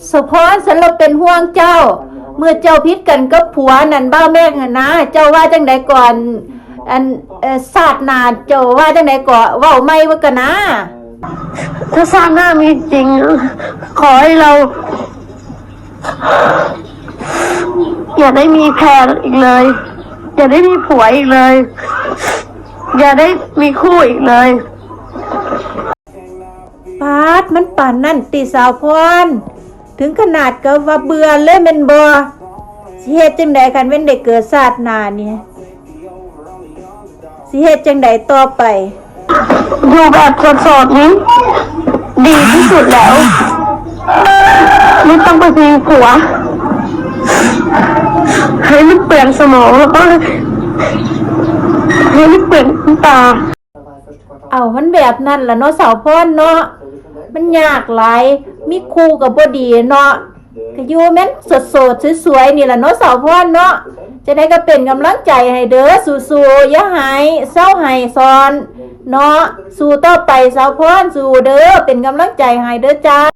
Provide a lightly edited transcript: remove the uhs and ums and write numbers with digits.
สุพรฉันเราเป็นห่วงเจ้า เมื่อเจ้าพิษกันกับผัวนั่นบ้าแม่งนะเจ้าว่าจังไดก่อนศาสตร์นาเจ้าว่าจังไดก่อนเว้าไม่ว่ากันนะถ้าสร้างหน้ามีจริงขอให้เรา อย่าได้มีแฟนอีกเลยอย่าได้มีผัวอีกเลยอย่าได้มีคู่อีกเลยปาดมันป่านนั่นติสาวพรถึงขนาดก็ว่าเบื่อเลยแม่นบ่สิเฮ็ดจังได๋คันเว้นได้เกิดชาติหน้านี่สิเฮ็ดจังได๋ต่อไปอยู่แบบโสดๆนี้ดีที่สุดแล้วไม่ต้องไปมีผัวให้มันเปลี่ยนสมองแล้วก็ให้มันเปลี่ยนตาเอามันแบบนั้นล่ะเนาะสาวพรเนาะมันยากหลายมีครูก็บ่ดีเนาะก็อยู่แม่นสดๆสวยๆนี่ล่ะเนาะสาวพรเนาะจะได้ก็เป็นกำลังใจให้เด้อสู้ๆอย่าหายเศร้าหายซอนเนาะสู้ต่อไปสาวพรสู้เด้อเป็นกำลังใจให้เด้อจ้า